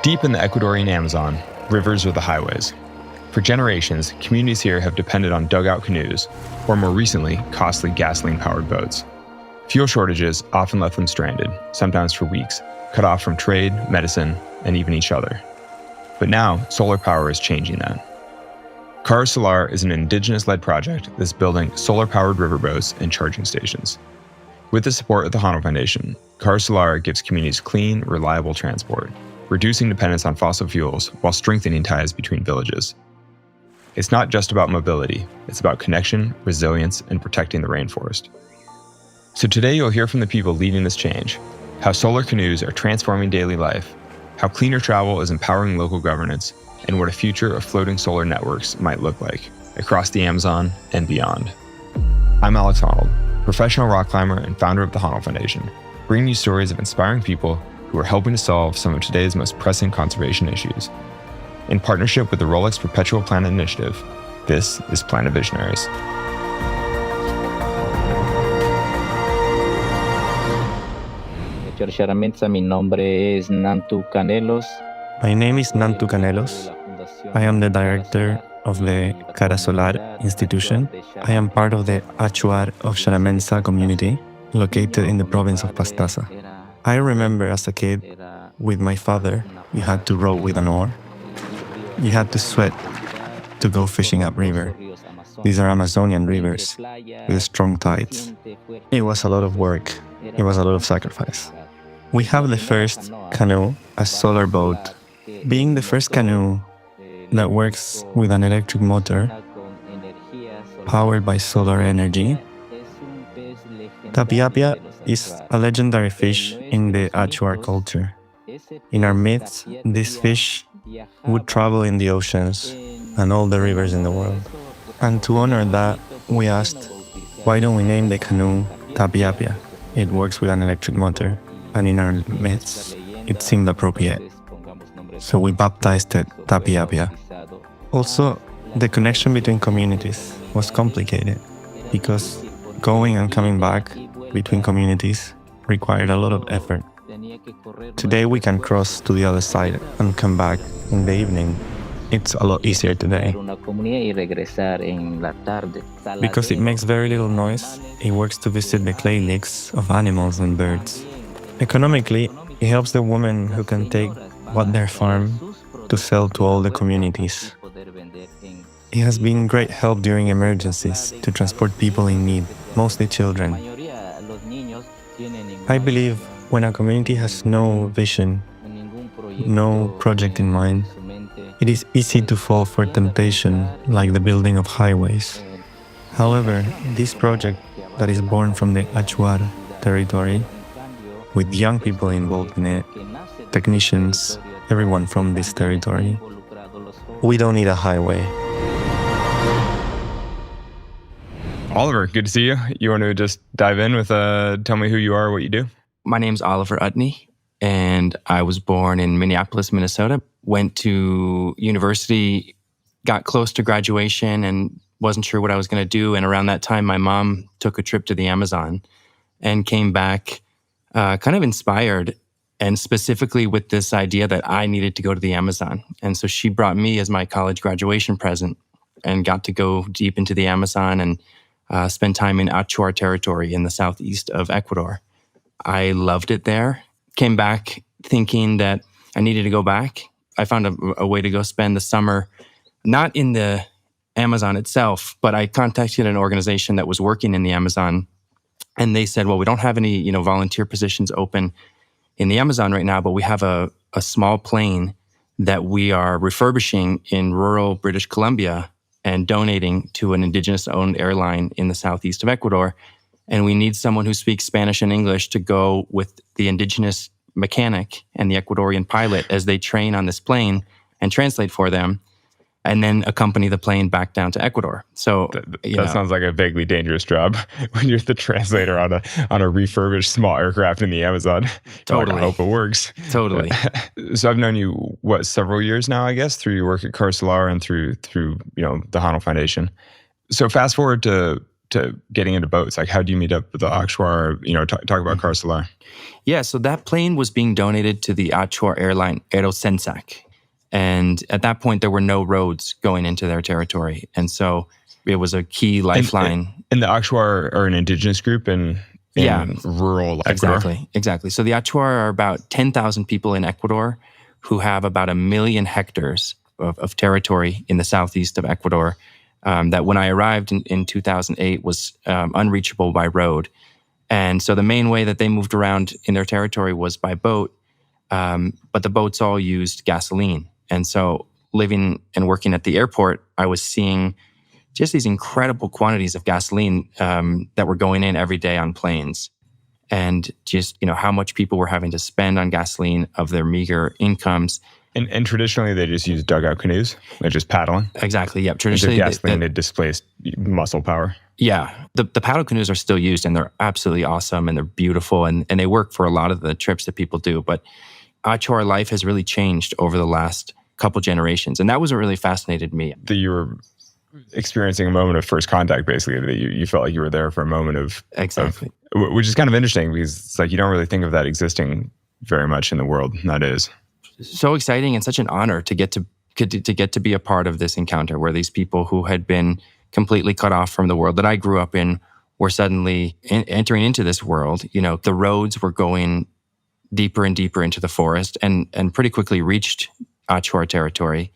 Deep in the Ecuadorian Amazon, rivers are the highways. For generations, communities here have depended on dugout canoes, or more recently, costly gasoline-powered boats. Fuel shortages often left them stranded, sometimes for weeks, cut off from trade, medicine, and even each other. But now, solar power is changing that. Car Solar is an indigenous-led project that's building solar-powered riverboats and charging stations. With the support of the Hano Foundation, Car Solar gives communities clean, reliable transport, reducing dependence on fossil fuels while strengthening ties between villages. It's not just about mobility, it's about connection, resilience, and protecting the rainforest. So today you'll hear from the people leading this change, how solar canoes are transforming daily life, how cleaner travel is empowering local governance, and what a future of floating solar networks might look like across the Amazon and beyond. I'm Alex Honnold, professional rock climber and founder of the Hano Foundation, bringing you stories of inspiring people who are helping to solve some of today's most pressing conservation issues. In partnership with the Rolex Perpetual Planet Initiative, this is Planet Visionaries. Mi nombre es Nantu Canelos. My name is Nantu Canelos. I am the director of the Cara Solar Institution. I am part of the Achuar of Xaramensa community, located in the province of Pastaza. I remember as a kid, with my father, you had to row with an oar. You had to sweat to go fishing upriver. These are Amazonian rivers with strong tides. It was a lot of work. It was a lot of sacrifice. We have the first canoe, a solar boat. Being the first canoe that works with an electric motor powered by solar energy, Tapiapia is a legendary fish in the Achuar culture. In our myths, this fish would travel in the oceans and all the rivers in the world. And to honor that, we asked, why don't we name the canoe Tapiapia? It works with an electric motor, and in our myths, it seemed appropriate. So we baptized it Tapiapia. Also, the connection between communities was complicated because going and coming back between communities required a lot of effort. Today we can cross to the other side and come back in the evening. It's a lot easier today. Because it makes very little noise, it works to visit the clay lakes of animals and birds. Economically, it helps the women who can take what they farm to sell to all the communities. It has been great help during emergencies to transport people in need, mostly children. I believe when a community has no vision, no project in mind, it is easy to fall for temptation like the building of highways. However, this project that is born from the Achuar territory, with young people involved in it, technicians, everyone from this territory, we don't need a highway. Oliver, good to see you. You want to just dive in with tell me who you are, what you do? My name's Oliver Utne, and I was born in Minneapolis, Minnesota. Went to university, got close to graduation, and wasn't sure what I was going to do. And around that time, my mom took a trip to the Amazon and came back kind of inspired, and specifically with this idea that I needed to go to the Amazon. And so she brought me as my college graduation present and got to go deep into the Amazon and spend time in Achuar territory in the southeast of Ecuador. I loved it there. Came back thinking that I needed to go back. I found a way to go spend the summer, not in the Amazon itself, but I contacted an organization that was working in the Amazon, and they said, well, we don't have any volunteer positions open in the Amazon right now, but we have a small plane that we are refurbishing in rural British Columbia and donating to an indigenous-owned airline in the southeast of Ecuador. And we need someone who speaks Spanish and English to go with the indigenous mechanic and the Ecuadorian pilot as they train on this plane and translate for them, and then accompany the plane back down to Ecuador. So that sounds like a vaguely dangerous job when you're the translator on a refurbished small aircraft in the Amazon. Totally. I hope it works. Totally. So I've known you, several years now, I guess, through your work at Car Solar and through the Hano Foundation. So fast forward to to getting into boats? Like, how do you meet up with the Akshwar? Talk about Car Solar. Yeah, so that plane was being donated to the Akshwar airline Aerosensak. And at that point, there were no roads going into their territory. And so it was a key lifeline. And the Akshwar are an indigenous group in rural Ecuador? Exactly. So the Akshwar are about 10,000 people in Ecuador who have about 1 million hectares of territory in the southeast of Ecuador that when I arrived in 2008 was unreachable by road. And so the main way that they moved around in their territory was by boat, but the boats all used gasoline. And so living and working at the airport, I was seeing just these incredible quantities of gasoline that were going in every day on planes. And just, how much people were having to spend on gasoline of their meager incomes. And traditionally, they just use dugout canoes. They're just paddling. Exactly, yep. Traditionally, gasoline, they displaced muscle power. Yeah. The paddle canoes are still used, and they're absolutely awesome, and they're beautiful, and they work for a lot of the trips that people do. But Akshwar life has really changed over the last couple generations, and that was what really fascinated me. That you were experiencing a moment of first contact, basically, that you felt like you were there for a moment of... Exactly. Which is kind of interesting, because it's like you don't really think of that existing very much in the world. And that is so exciting and such an honor to get to be a part of this encounter where these people who had been completely cut off from the world that I grew up in were suddenly entering into this world. The roads were going deeper and deeper into the forest and pretty quickly reached Akshwar territory.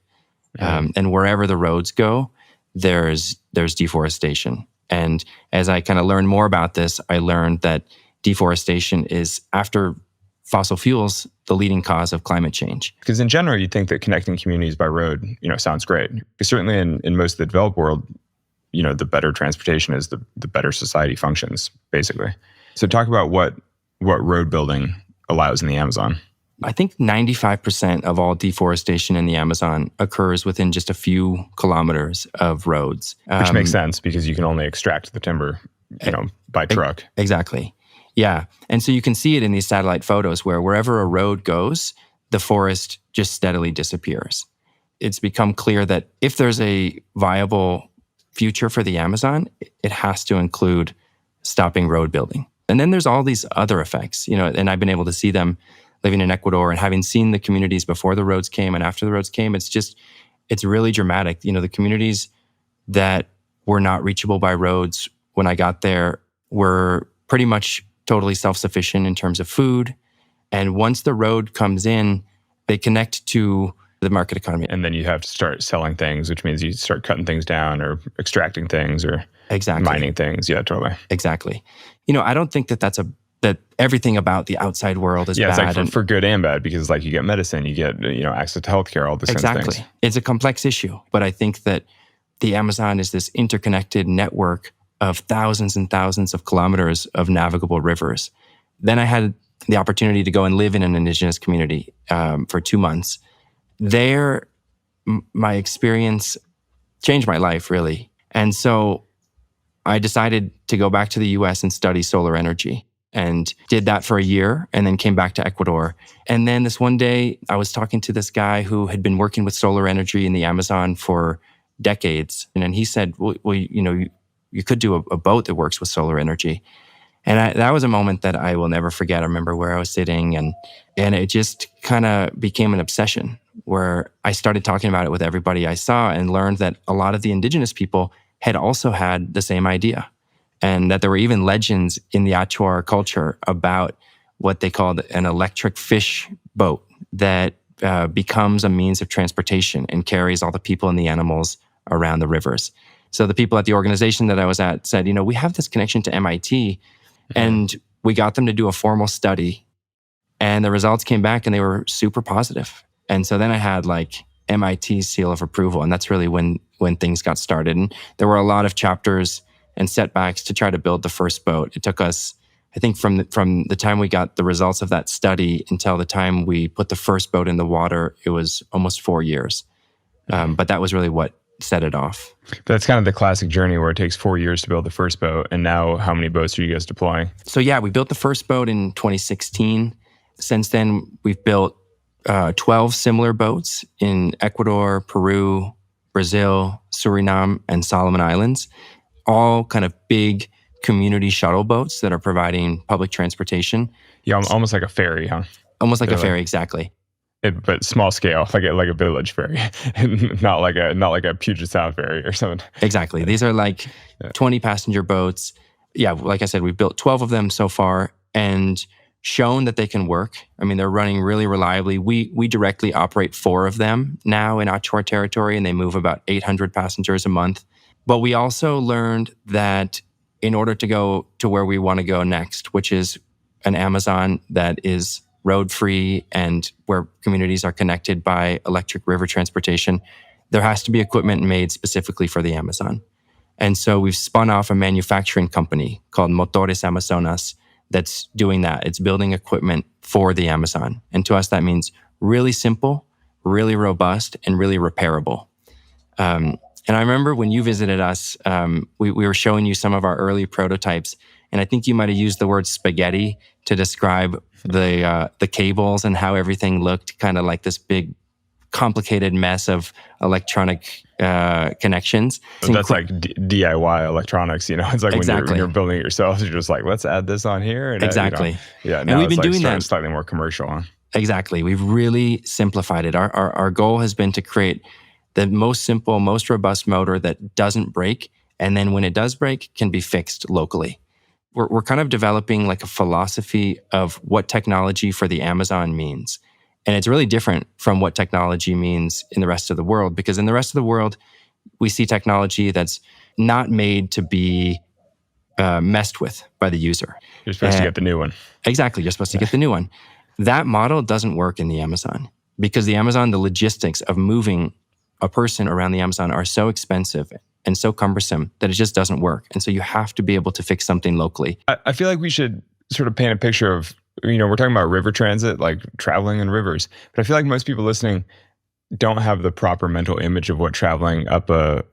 And wherever the roads go, there's deforestation. And as I kind of learned more about this, I learned that deforestation is, after fossil fuels, the leading cause of climate change. Because in general, you'd think that connecting communities by road, sounds great. Because certainly in most of the developed world, the better transportation is, the better society functions, basically. So talk about what road building allows in the Amazon. I think 95% of all deforestation in the Amazon occurs within just a few kilometers of roads. Which makes sense, because you can only extract the timber, by truck. Exactly. Yeah. And so you can see it in these satellite photos where wherever a road goes, the forest just steadily disappears. It's become clear that if there's a viable future for the Amazon, it has to include stopping road building. And then there's all these other effects, and I've been able to see them living in Ecuador and having seen the communities before the roads came and after the roads came. It's really dramatic. The communities that were not reachable by roads when I got there were pretty much totally self-sufficient in terms of food. And once the road comes in, they connect to the market economy. And then you have to start selling things, which means you start cutting things down or extracting things or mining things. Yeah, totally. Exactly. I don't think that everything about the outside world is bad. Yeah, it's like for good and bad, because like you get medicine, you get access to healthcare, all this kind of things. Exactly. It's a complex issue, but I think that the Amazon is this interconnected network of thousands and thousands of kilometers of navigable rivers. Then I had the opportunity to go and live in an indigenous community for 2 months. There, my experience changed my life, really. And so I decided to go back to the US and study solar energy, and did that for a year, and then came back to Ecuador. And then this one day, I was talking to this guy who had been working with solar energy in the Amazon for decades. And then he said, well, you could do a boat that works with solar energy. And that was a moment that I will never forget. I remember where I was sitting, and it just kind of became an obsession, where I started talking about it with everybody I saw, and learned that a lot of the indigenous people had also had the same idea. And that there were even legends in the Akshwar culture about what they called an electric fish boat that becomes a means of transportation and carries all the people and the animals around the rivers. So the people at the organization that I was at said, we have this connection to MIT, and we got them to do a formal study, and the results came back and they were super positive. And so then I had MIT's seal of approval, and that's really when things got started. And there were a lot of chapters and setbacks to try to build the first boat. It took us, I think, from the time we got the results of that study until the time we put the first boat in the water, it was almost 4 years. But that was really what set it off. That's kind of the classic journey where it takes 4 years to build the first boat. And now how many boats are you guys deploying? So yeah, we built the first boat in 2016. Since then, we've built 12 similar boats in Ecuador, Peru, Brazil, Suriname, and Solomon Islands. all kind of big community shuttle boats that are providing public transportation. Yeah, almost like a ferry, huh? Almost like They're a ferry, exactly. But small scale, like a village ferry, not like a Puget Sound ferry or something. Exactly. These are like 20 passenger boats. Yeah, like I said, we've built 12 of them so far and shown that they can work. I mean, they're running really reliably. We directly operate 4 of them now in Achuar territory, and they move about 800 passengers a month. But we also learned that in order to go to where we want to go next, which is an Amazon that is road-free and where communities are connected by electric river transportation, there has to be equipment made specifically for the Amazon. And so we've spun off a manufacturing company called Motores Amazonas that's doing that. It's building equipment for the Amazon. And to us, that means really simple, really robust, and really repairable. And I remember when you visited us, we were showing you some of our early prototypes, and I think you might have used the word spaghetti to describe the cables and how everything looked kind of like this big, complicated mess of electronic connections. That's like DIY electronics, It's like Exactly. when you're building it yourself, you're just like, let's add this on here. And Exactly. Yeah, And now we've been it's like doing that slightly more commercial, huh? Exactly. We've really simplified it. Our goal has been to create the most simple, most robust motor that doesn't break. And then when it does break, can be fixed locally. We're kind of developing like a philosophy of what technology for the Amazon means. And it's really different from what technology means in the rest of the world, because in the rest of the world, we see technology that's not made to be messed with by the user. You're supposed to get the new one. Exactly. You're supposed to get the new one. That model doesn't work in the Amazon because the Amazon, the logistics of moving a person around the Amazon are so expensive and so cumbersome that it just doesn't work. And so you have to be able to fix something locally. I feel like we should sort of paint a picture of, we're talking about river transit, like traveling in rivers. But I feel like most people listening don't have the proper mental image of what traveling up a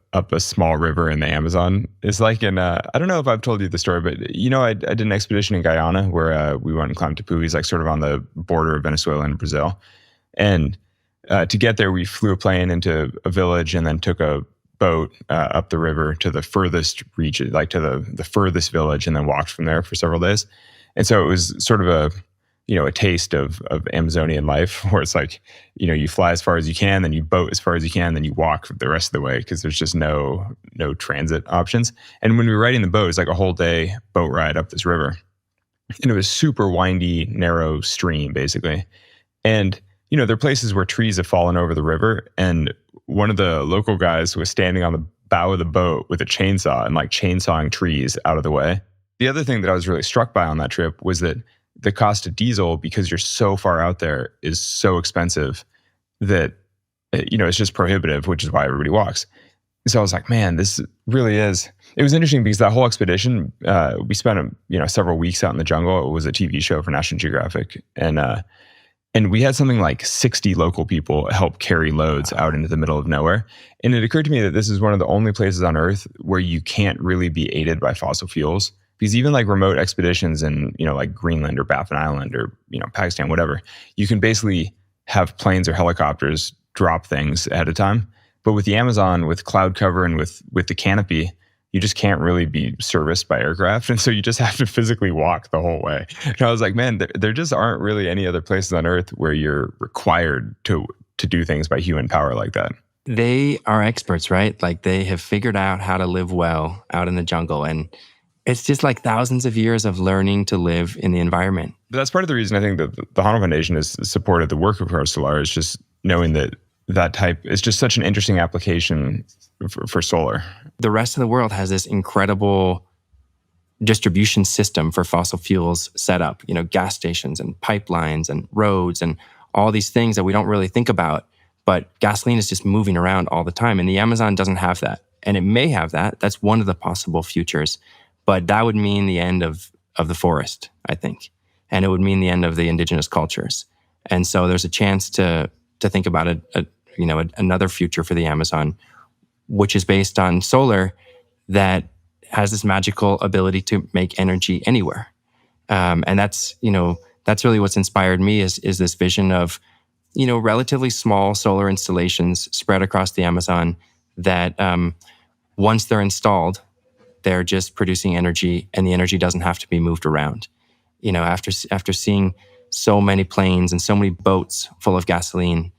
small river in the Amazon is like. And I don't know if I've told you the story, but I did an expedition in Guyana where we went and climbed Tepuis, like sort of on the border of Venezuela and Brazil. And to get there, we flew a plane into a village and then took a boat up the river to the furthest region, like to the furthest village, and then walked from there for several days. And so it was sort of a taste of Amazonian life, where it's like, you fly as far as you can, then you boat as far as you can, then you walk the rest of the way because there's just no transit options. And when we were riding the boat, it's like a whole day boat ride up this river. And it was super windy, narrow stream, basically. And, there are places where trees have fallen over the river, and one of the local guys was standing on the bow of the boat with a chainsaw and like chainsawing trees out of the way. The other thing that I was really struck by on that trip was that the cost of diesel, because you're so far out there, is so expensive that, it's just prohibitive, which is why everybody walks. So I was like, man, this really is. It was interesting because that whole expedition, we spent, several weeks out in the jungle. It was a TV show for National Geographic. And we had something like 60 local people help carry loads out into the middle of nowhere. And it occurred to me that this is one of the only places on Earth where you can't really be aided by fossil fuels. Because even like remote expeditions in, like Greenland or Baffin Island or, Pakistan, whatever, you can basically have planes or helicopters drop things ahead of time. But with the Amazon, with cloud cover and with the canopy, you just can't really be serviced by aircraft. And so you just have to physically walk the whole way. And I was like, man, there just aren't really any other places on Earth where you're required to do things by human power like that. They are experts, right? Like they have figured out how to live well out in the jungle. And it's just like thousands of years of learning to live in the environment. But that's part of the reason I think that the Hano Foundation has supported the work of Cross Solar, is just knowing that type is just such an interesting application for solar. The rest of the world has this incredible distribution system for fossil fuels set up, gas stations and pipelines and roads and all these things that we don't really think about. But gasoline is just moving around all the time. And the Amazon doesn't have that. And it may have that. That's one of the possible futures. But that would mean the end of the forest, I think. And it would mean the end of the indigenous cultures. And so there's a chance to think about another future for the Amazon, which is based on solar that has this magical ability to make energy anywhere. And that's really what's inspired me is this vision of, relatively small solar installations spread across the Amazon that once they're installed, they're just producing energy, and the energy doesn't have to be moved around. After seeing so many planes and so many boats full of gasoline,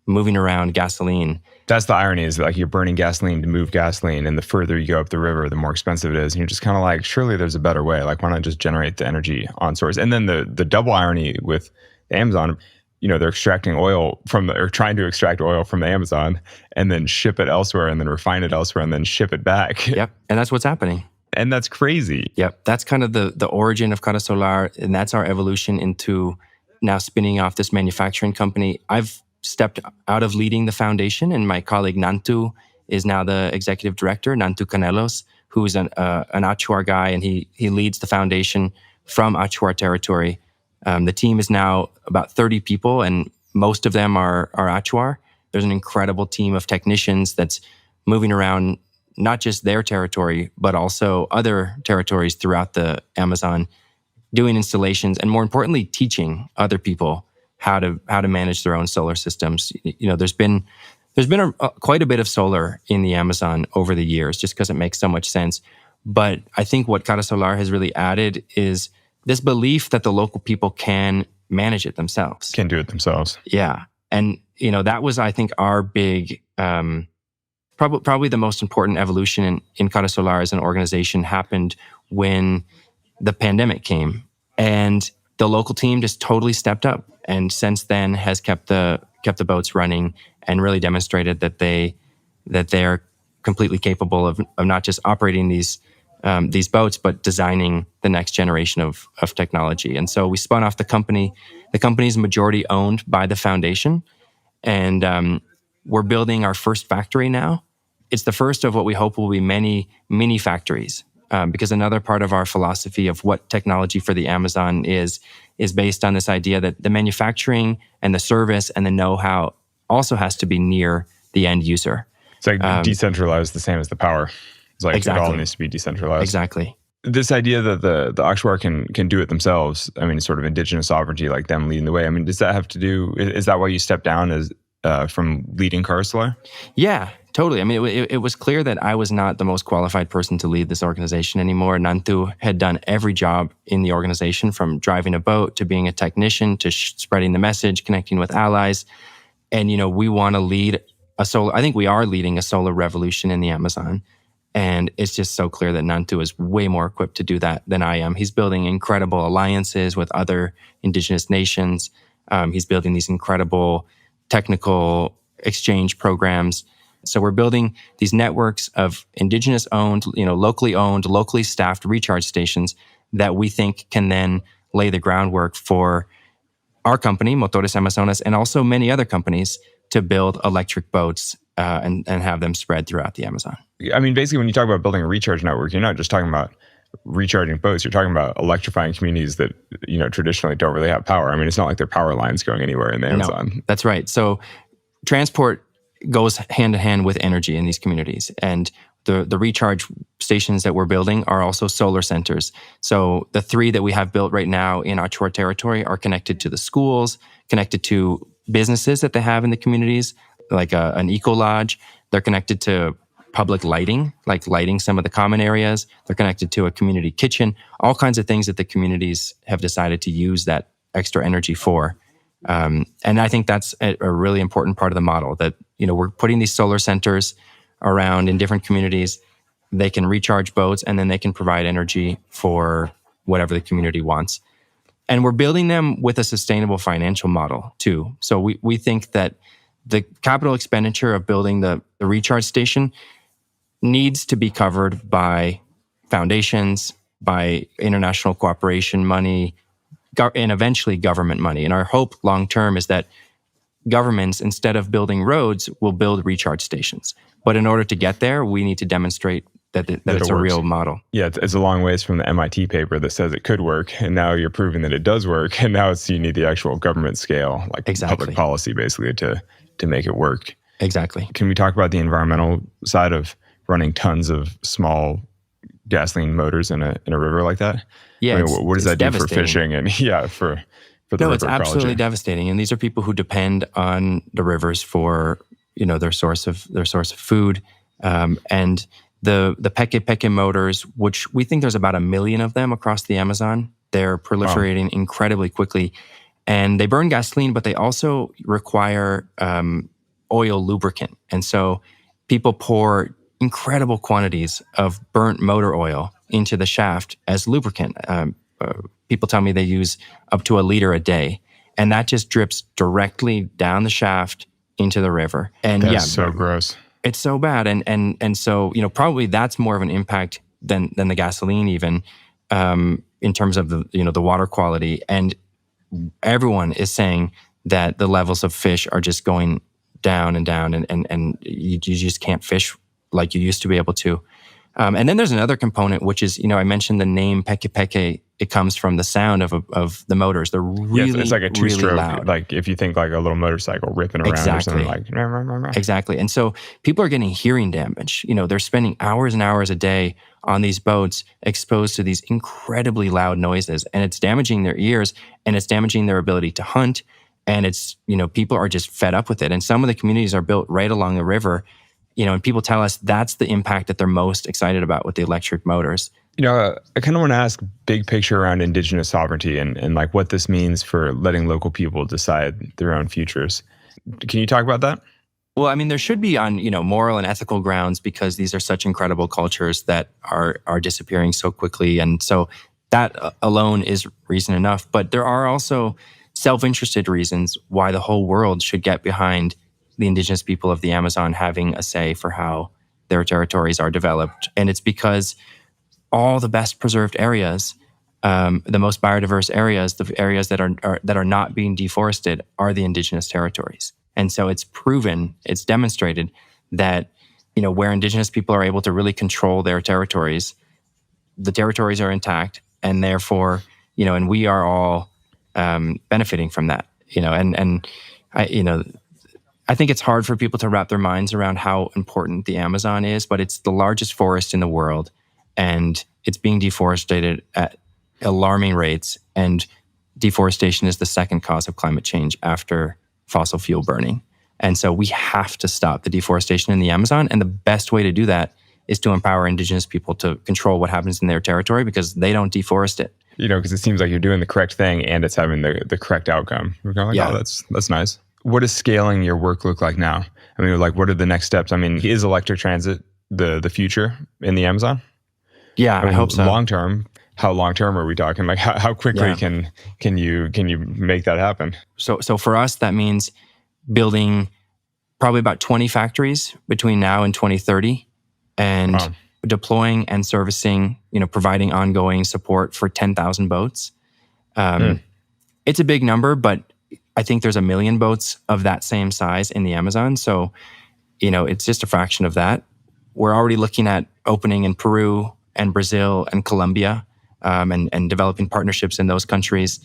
moving around gasoline. That's the irony, is like you're burning gasoline to move gasoline, and the further you go up the river, the more expensive it is. And you're just kind of like, surely there's a better way. Like, why not just generate the energy on source? And then the double irony with the Amazon, they're extracting oil or trying to extract oil from the Amazon and then ship it elsewhere and then refine it elsewhere and then ship it back. Yep. And that's what's happening. And that's crazy. Yep. That's kind of the origin of Cara Solar. And that's our evolution into now spinning off this manufacturing company. I've stepped out of leading the foundation, and my colleague Nantu is now the executive director, Nantu Canelos, who's an Achuar guy, and he leads the foundation from Achuar territory. The team is now about 30 people, and most of them are Achuar. There's an incredible team of technicians that's moving around not just their territory, but also other territories throughout the Amazon, doing installations, and more importantly, teaching other people how to manage their own solar systems. There's been quite a bit of solar in the Amazon over the years, just because it makes so much sense. But I think what Cara Solar has really added is this belief that the local people can manage it themselves. Can do it themselves. Yeah. And, that was, I think, our big, probably the most important evolution in Cara Solar as an organization happened when the pandemic came. And the local team just totally stepped up, and since then has kept the boats running and really demonstrated that they are completely capable of not just operating these boats, but designing the next generation of technology. And so we spun off the company. The company is majority owned by the foundation, and we're building our first factory now. It's the first of what we hope will be many mini factories. Because another part of our philosophy of what technology for the Amazon is based on this idea that the manufacturing and the service and the know-how also has to be near the end user. It's like decentralized, the same as the power. It's like Exactly. It all needs to be decentralized. Exactly. This idea that the Achuar can do it themselves, I mean, sort of indigenous sovereignty, like them leading the way. I mean, does that have to do, is that why you stepped down from leading Cara Solar? Yeah, totally. I mean, it was clear that I was not the most qualified person to lead this organization anymore. Nantu had done every job in the organization, from driving a boat to being a technician to spreading the message, connecting with allies. And, we want to lead I think we are leading a solar revolution in the Amazon. And it's just so clear that Nantu is way more equipped to do that than I am. He's building incredible alliances with other indigenous nations. He's building these incredible technical exchange programs. So we're building these networks of indigenous owned, locally owned, locally staffed recharge stations that we think can then lay the groundwork for our company, Motores Amazonas, and also many other companies to build electric boats and have them spread throughout the Amazon. I mean, basically, when you talk about building a recharge network, you're not just talking about recharging boats. You're talking about electrifying communities that, traditionally don't really have power. I mean, it's not like there are power lines going anywhere in the Amazon. No, that's right. So transport goes hand in hand with energy in these communities. And the recharge stations that we're building are also solar centers. So the 3 that we have built right now in Achuar territory are connected to the schools, connected to businesses that they have in the communities, like an eco lodge. They're connected to public lighting, like lighting some of the common areas. They're connected to a community kitchen, all kinds of things that the communities have decided to use that extra energy for. And I think that's a really important part of the model, that, we're putting these solar centers around in different communities. They can recharge boats, and then they can provide energy for whatever the community wants. And we're building them with a sustainable financial model too. So we think that the capital expenditure of building the recharge station needs to be covered by foundations, by international cooperation money, and eventually government money. And our hope long-term is that governments, instead of building roads, will build recharge stations. But in order to get there, we need to demonstrate that it's a real model. Yeah, it's a long ways from the MIT paper that says it could work, and now you're proving that it does work, and now you need the actual government scale, like public policy, basically, to make it work. Exactly. Can we talk about the environmental side of running tons of small gasoline motors in a river like that? Yeah, I mean, what does that do for fishing and for the river it's absolutely ecology? Devastating. And these are people who depend on the rivers for their source of food, and The Peke Peke motors, which we think there's about 1 million of them across the Amazon, they're proliferating incredibly quickly. And they burn gasoline, but they also require oil lubricant. And so people pour incredible quantities of burnt motor oil into the shaft as lubricant. People tell me they use up to 1 liter a day. And that just drips directly down the shaft into the river. And That's so gross. It's so bad. And so, probably that's more of an impact than the gasoline even, in terms of the water quality. And everyone is saying that the levels of fish are just going down and down, and you just can't fish like you used to be able to. And then there's another component, which is, I mentioned the name Peke Peke. It comes from the sound of the motors. They're really, it's like a two-stroke, really loud. like if you think like a little motorcycle ripping around or something like. Exactly. And so people are getting hearing damage. They're spending hours and hours a day on these boats exposed to these incredibly loud noises, and it's damaging their ears, and it's damaging their ability to hunt. And it's, people are just fed up with it. And some of the communities are built right along the river, and people tell us that's the impact that they're most excited about with the electric motors. I kind of want to ask big picture around indigenous sovereignty and like what this means for letting local people decide their own futures. Can you talk about that? Well, I mean, there should be on, moral and ethical grounds, because these are such incredible cultures that are disappearing so quickly. And so that alone is reason enough. But there are also self-interested reasons why the whole world should get behind the indigenous people of the Amazon having a say for how their territories are developed. And it's because all the best preserved areas, the most biodiverse areas, the areas that are not being deforested, are the indigenous territories. And so it's proven, it's demonstrated that, where indigenous people are able to really control their territories, the territories are intact, and therefore, and we are all benefiting from that. I think it's hard for people to wrap their minds around how important the Amazon is, but it's the largest forest in the world, and it's being deforested at alarming rates. And deforestation is the second cause of climate change after fossil fuel burning. And so we have to stop the deforestation in the Amazon. And the best way to do that is to empower indigenous people to control what happens in their territory, because they don't deforest it. Because it seems like you're doing the correct thing and it's having the correct outcome. We're going like, oh, that's nice. What does scaling your work look like now? I mean, like, what are the next steps? I mean, is electric transit the future in the Amazon? Yeah, I hope so. Long term, how long term are we talking? Like, how quickly can you make that happen? So for us, that means building probably about 20 factories between now and 2030, and deploying and servicing, providing ongoing support for 10,000 boats. It's a big number, but I think there's 1 million boats of that same size in the Amazon. So, it's just a fraction of that. We're already looking at opening in Peru and Brazil and Colombia, and developing partnerships in those countries.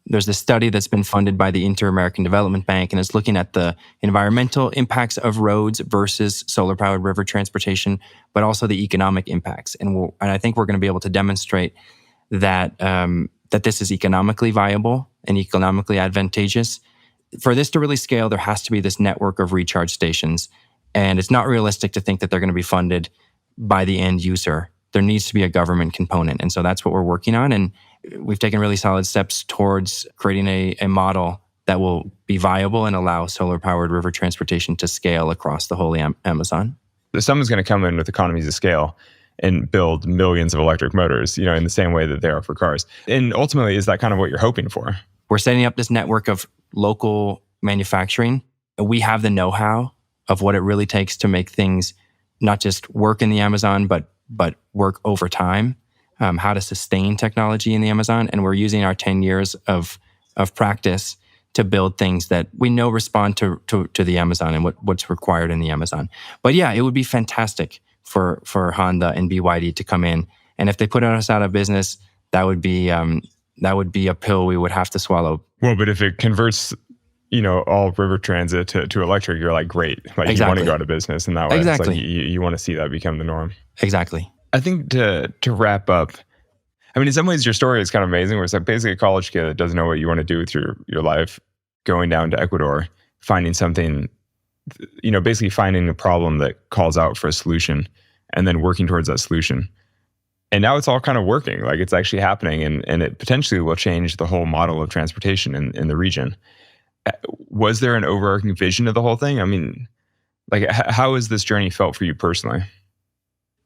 There's this study that's been funded by the Inter-American Development Bank, and it's looking at the environmental impacts of roads versus solar-powered river transportation, but also the economic impacts. And I think we're going to be able to demonstrate that that this is economically viable and economically advantageous. For this to really scale, there has to be this network of recharge stations. And it's not realistic to think that they're going to be funded by the end user. There needs to be a government component. And so that's what we're working on. And we've taken really solid steps towards creating a model that will be viable and allow solar-powered river transportation to scale across the whole Amazon. Someone's going to come in with economies of scale and build millions of electric motors, in the same way that they are for cars. And ultimately, is that kind of what you're hoping for? We're setting up this network of local manufacturing. We have the know-how of what it really takes to make things not just work in the Amazon, but work over time, how to sustain technology in the Amazon. And we're using our 10 years of practice to build things that we know respond to the Amazon and what's required in the Amazon. But yeah, it would be fantastic for Honda and BYD to come in. And if they put us out of business, that would be a pill we would have to swallow. Well, but if it converts, all river transit to electric, you're like, great. Like, exactly. You want to go out of business in that way. Exactly. It's like you want to see that become the norm. Exactly. I think to wrap up, I mean, in some ways, your story is kind of amazing, where it's like basically a college kid that doesn't know what you want to do with your life, going down to Ecuador, finding something, basically finding a problem that calls out for a solution, and then working towards that solution. And now it's all kind of working, like it's actually happening, and it potentially will change the whole model of transportation in the region. Was there an overarching vision of the whole thing? I mean, like, how has this journey felt for you personally?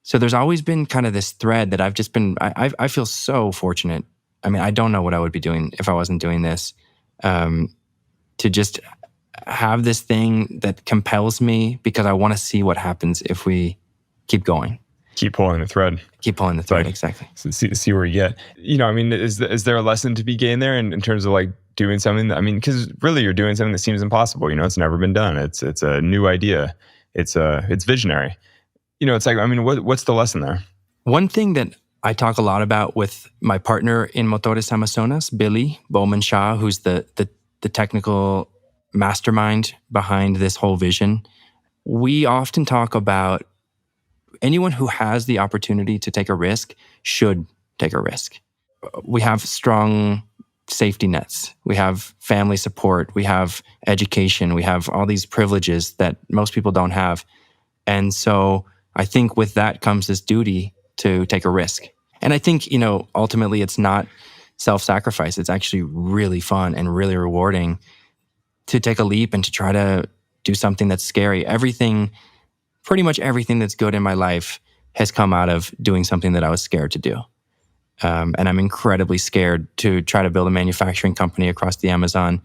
So there's always been kind of this thread that I've just been, I feel so fortunate. I mean, I don't know what I would be doing if I wasn't doing this. To just have this thing that compels me because I want to see what happens if we keep going. Keep pulling the thread. Keep pulling the thread, Like, exactly. So see where you get. You know, I mean, is there a lesson to be gained there in terms of like doing something that, I mean, because really you're doing something that seems impossible. You know, it's never been done. It's a new idea. It's visionary. You know, it's like, I mean, what's the lesson there? One thing that I talk a lot about with my partner in Motores Amazonas, Billy Bowman Shaw, who's the technical mastermind behind this whole vision. We often talk about anyone who has the opportunity to take a risk should take a risk. We have strong safety nets. We have family support. We have education. We have all these privileges that most people don't have. And so I think with that comes this duty to take a risk. And I think, you know, ultimately it's not self-sacrifice. It's actually really fun and really rewarding to take a leap and to try to do something that's scary. Pretty much everything that's good in my life has come out of doing something that I was scared to do. And I'm incredibly scared to try to build a manufacturing company across the Amazon.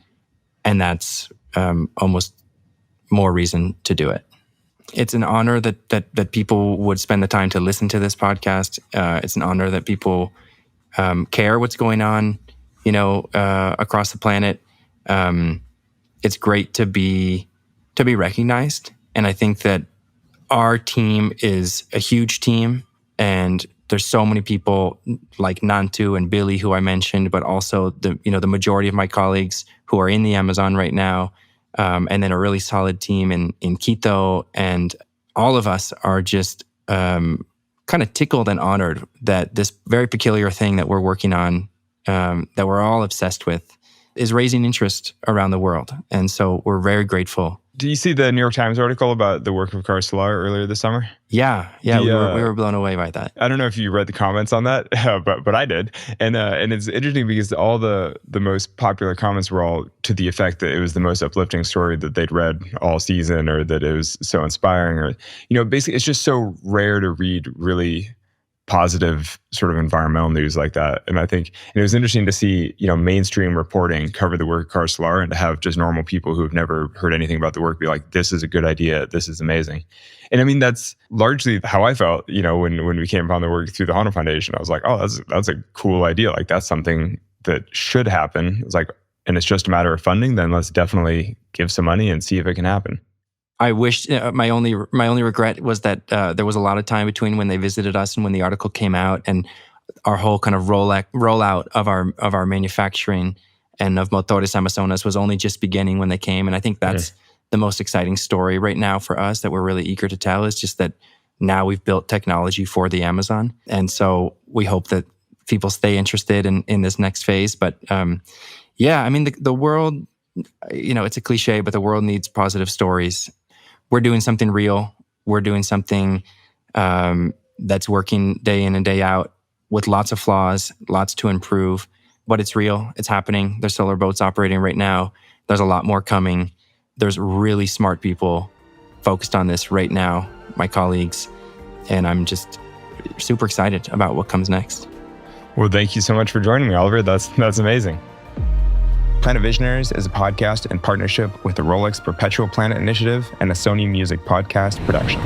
And that's almost more reason to do it. It's an honor that people would spend the time to listen to this podcast. It's an honor that people care what's going on, you know, across the planet. It's great to be recognized. And I think that our team is a huge team, and there's so many people like Nantu and Billy, who I mentioned, but also the majority of my colleagues who are in the Amazon right now, and then a really solid team in Quito. And all of us are just kind of tickled and honored that this very peculiar thing that we're working on, that we're all obsessed with, is raising interest around the world. And so we're very grateful. Do you see the New York Times article about the work of Car Solar earlier this summer? Yeah, we were blown away by that. I don't know if you read the comments on that, but I did, and it's interesting because all the most popular comments were all to the effect that it was the most uplifting story that they'd read all season, or that it was so inspiring, or, you know, basically it's just so rare to read really positive sort of environmental news like that. And I think it was interesting to see, you know, mainstream reporting cover the work of Car Solar, and to have just normal people who have never heard anything about the work be like, this is a good idea, this is amazing. And I mean, that's largely how I felt, you know, when we came upon the work through the Honda Foundation. I was like, oh, that's a cool idea. Like, that's something that should happen. It's like, and it's just a matter of funding, then let's definitely give some money and see if it can happen. I wish my only regret was that there was a lot of time between when they visited us and when the article came out, and our whole kind of rollout of our manufacturing and of Motores Amazonas was only just beginning when they came. And I think that's the most exciting story right now for us that we're really eager to tell, is just that now we've built technology for the Amazon. And so we hope that people stay interested in this next phase. But yeah, I mean, the world, you know, it's a cliche, but the world needs positive stories. We're doing something real. We're doing something that's working day in and day out, with lots of flaws, lots to improve, but it's real. It's happening. There's solar boats operating right now. There's a lot more coming. There's really smart people focused on this right now, my colleagues, and I'm just super excited about what comes next. Well, thank you so much for joining me, Oliver. That's amazing. Planet Visionaries is a podcast in partnership with the Rolex Perpetual Planet Initiative and a Sony Music podcast production.